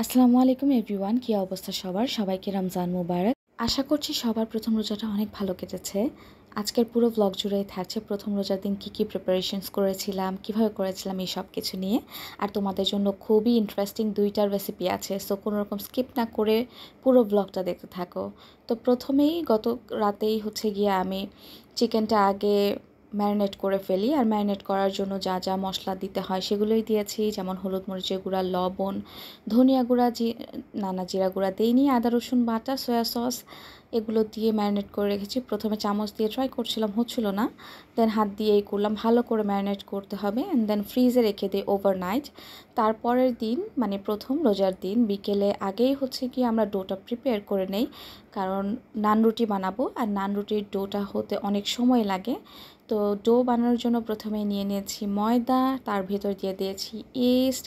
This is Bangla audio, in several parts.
আসসালামু আলাইকুম এভরিওয়ান, কী অবস্থা সবার? সবাইকে রমজান মুবারক। আশা করছি সবার প্রথম রোজাটা অনেক ভালো কেটেছে। আজকের পুরো ব্লগ জুড়েই থাকছে প্রথম রোজার দিন কী প্রিপারেশনস করেছিলাম, কিভাবে করেছিলাম এই সব কিছু নিয়ে। আর তোমাদের জন্য খুবই ইন্টারেস্টিং 2টা রেসিপি আছে, সো কোনো রকম স্কিপ না করে পুরো ব্লগটা দেখতে থাকো। তো প্রথমেই গত রাতেই আমি চিকেনটা আগে ম্যারিনেট করে ফেলি। আর ম্যারিনেট করার জন্য যা যা মশলা দিতে হয় সেগুলোই দিয়েছি, যেমন হলুদ মরিচের গুঁড়া, লবণ, ধনিয়া গুঁড়া, জিরা গুঁড়া দিইনি, আদা রসুন বাটা, সয়া সস এগুলো দিয়ে ম্যারিনেট করে রেখেছি। প্রথমে চামচ দিয়ে ট্রাই করছিলাম, হচ্ছিল না, দেন হাত দিয়েই করলাম। ভালো করে ম্যারিনেট করতে হবে অ্যান্ড দেন ফ্রিজে রেখে দিই ওভারনাইট। তারপরের দিন মানে প্রথম রোজার দিন বিকেলে আগেই আমরা ডোটা প্রিপেয়ার করে নেই, কারণ নান রুটি বানাবো আর নান রুটির ডোটা হতে অনেক সময় লাগে। তো ডো বানানোর জন্য প্রথমে নিয়ে নিয়েছি ময়দা, তার ভেতর দিয়ে দিয়েছি ইস্ট,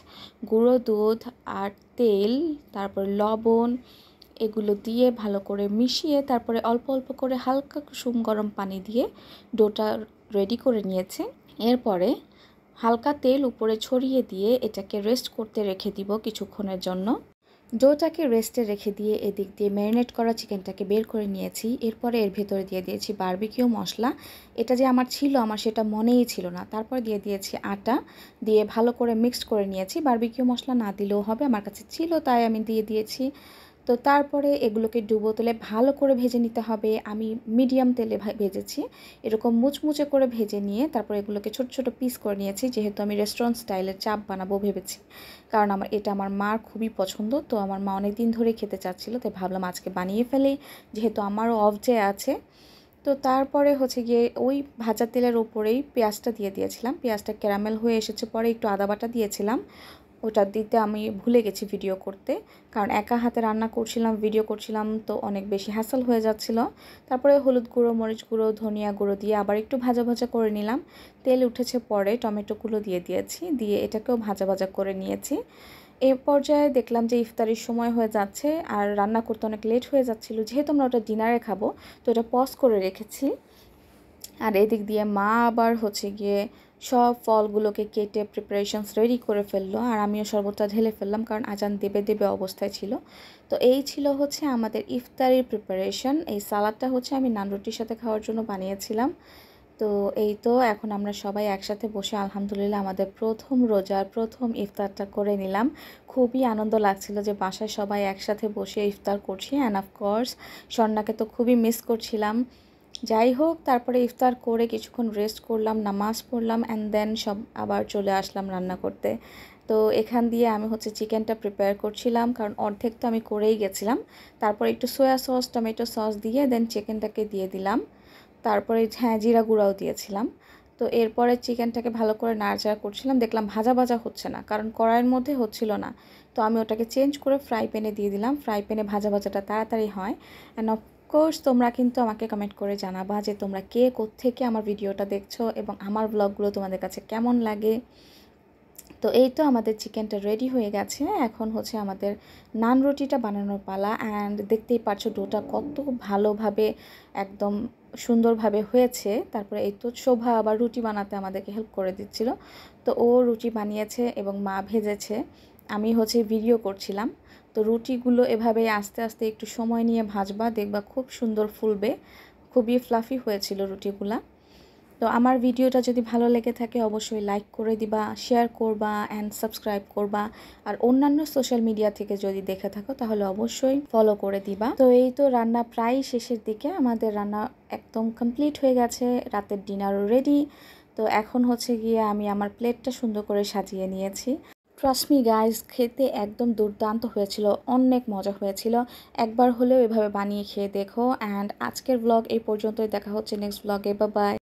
গুঁড়ো দুধ আর তেল, তারপর লবণ, এগুলো দিয়ে ভালো করে মিশিয়ে তারপরে অল্প অল্প করে হালকা কুসুম গরম পানি দিয়ে ডোটা রেডি করে নিয়েছি। এরপরে হালকা তেল উপরে ছড়িয়ে দিয়ে এটাকে রেস্ট করতে রেখে দিব কিছুক্ষণের জন্য। ডোটাকে রেস্টে রেখে দিয়ে এদিক দিয়ে ম্যারিনেট করা চিকেনটাকে বের করে নিয়েছি। এরপরে এর ভেতরে দিয়ে দিয়েছি বারবিকিউ মশলা। এটা যে আমার ছিল, আমার সেটা মনেই ছিল না। তারপর দিয়ে দিয়েছি আটা, দিয়ে ভালো করে মিক্সড করে নিয়েছি। বারবিকিউ মশলা না দিলেও হবে, আমার কাছে ছিল তাই আমি দিয়ে দিয়েছি। তো তারপরে এগুলোকে ডুবো তেলে ভালো করে ভেজে নিতে হবে। আমি মিডিয়াম তেলে ভেজেছি, এরকম মুচমুচে করে ভেজে নিয়ে তারপর এগুলোকে ছোট ছোট পিস করে নিয়েছি, যেহেতু আমি রেস্টুরেন্ট স্টাইলের চাপ বানাবো ভেবেছি। কারণ এটা আমার মার খুবই পছন্দ, তো আমার মা অনেক দিন ধরে খেতে চাচ্ছিল, তাই ভাবলাম আজকে বানিয়ে ফেলি, যেহেতু আমারও অফ ডে আছে। তো তারপরে ওই ভাজা তেলের ওপরেই পেঁয়াজটা দিয়ে দিয়েছিলাম। পেঁয়াজটা ক্যারামেল হয়ে এসেছে, পরে একটু আদা বাটা দিয়েছিলাম। ওটা দিতে আমি ভুলে গেছি ভিডিও করতে, কারণ একা হাতে রান্না করছিলাম, ভিডিও করছিলাম, তো অনেক বেশি হ্যাসল হয়ে যাচ্ছিল। তারপরে হলুদ গুঁড়ো, মরিচ গুঁড়ো, ধনিয়া গুঁড়ো দিয়ে আবার একটু ভাজা ভাজা করে নিলাম। তেল উঠেছে পরে টমেটোগুলো দিয়ে দিয়েছি, দিয়ে এটাকেও ভাজা ভাজা করে নিয়েছি। এই পর্যায়ে দেখলাম যে ইফতারির সময় হয়ে যাচ্ছে আর রান্না করতে অনেক লেট হয়ে যাচ্ছিল, যেহেতু আমরা ওটা ডিনারে খাবো, তো এটা পজ করে রেখেছি। আর এদিক দিয়ে মা আবার সব ফলগুলোকে কেটে প্রিপারেশনস রেডি করে ফেললো, আর আমিও শরবতটা ঢেলে ফেললাম, কারণ আজান দেবে দেবে অবস্থায় ছিল। তো এই ছিল আমাদের ইফতারির প্রিপারেশন। এই সালাদটা আমি নান রুটির সাথে খাওয়ার জন্য বানিয়েছিলাম। তো এই তো এখন আমরা সবাই একসাথে বসে আলহামদুলিল্লাহ আমাদের প্রথম রোজার প্রথম ইফতারটা করে নিলাম। খুবই আনন্দ লাগছিল যে বাসায় সবাই একসাথে বসে ইফতার করছি, অ্যান্ড অফকোর্স স্বর্ণাকে তো খুবই মিস করছিলাম। যাই হোক, তারপরে ইফতার করে কিছুক্ষণ রেস্ট করলাম, নামাজ পড়লাম, অ্যান্ড দেন আবার চলে আসলাম রান্না করতে। তো এখান দিয়ে আমি চিকেনটা প্রিপেয়ার করছিলাম, কারণ অর্ধেক তো আমি করেই গেছিলাম। তারপর একটু সয়া সস, টমেটো সস দিয়ে দেন চিকেনটাকে দিয়ে দিলাম। তারপরে জিরা গুঁড়াও দিয়েছিলাম। তো এরপরে চিকেনটাকে ভালো করে নাড়াচাড়া করছিলাম, দেখলাম ভাজা ভাজা হচ্ছে না, কারণ কড়াইয়ের মধ্যে হচ্ছিল না। তো আমি ওটাকে চেঞ্জ করে ফ্রাই প্যানে দিয়ে দিলাম। ফ্রাই প্যানে ভাজা ভাজাটা তাড়াতাড়ি হয়। অ্যান্ড অফকোর্স তোমরা কিন্তু আমাকে কমেন্ট করে জানাবা যে তোমরা কে কোত্থেকে আমার ভিডিওটা দেখছো এবং আমার ব্লগগুলো তোমাদের কাছে কেমন লাগে। তো এই তো আমাদের চিকেনটা রেডি হয়ে গেছে। এখন আমাদের নান রুটিটা বানানোর পালা। অ্যান্ড দেখতেই পাচ্ছ ডোটা কত ভালোভাবে একদম সুন্দরভাবে হয়েছে। তারপরে এই তো শোভা আবার রুটি বানাতে আমাদেরকে হেল্প করে দিচ্ছিল। তো ও রুটি বানিয়েছে এবং মা ভেজেছে, আমি ভিডিও করছিলাম। তো রুটিগুলো এভাবে আস্তে আস্তে একটু সময় নিয়ে ভাজবা, দেখবা খুব সুন্দর ফুলবে। খুবই ফ্লাফি হয়েছিল রুটিগুলা। তো আমার ভিডিওটা যদি ভালো লেগে থাকে অবশ্যই লাইক করে দিবা, শেয়ার করবা অ্যান্ড সাবস্ক্রাইব করবা। আর অন্যান্য সোশ্যাল মিডিয়া থেকে যদি দেখে থাকো তাহলে অবশ্যই ফলো করে দিবা। তো এই তো রান্না প্রায় শেষের দিকে, আমাদের রান্না একদম কমপ্লিট হয়ে গেছে, রাতের ডিনারও রেডি। তো এখন আমি আমার প্লেটটা সুন্দর করে সাজিয়ে নিয়েছি। ট্রাস্ট মি গাইজ, খেতে একদম দুর্দান্ত হয়েছিল, অনেক মজা হয়েছিল। একবার হলেও এভাবে বানিয়ে খেয়ে দেখো। অ্যান্ড আজকের ব্লগ এই পর্যন্তই, দেখা হচ্ছে নেক্সট ব্লগে। Bye bye.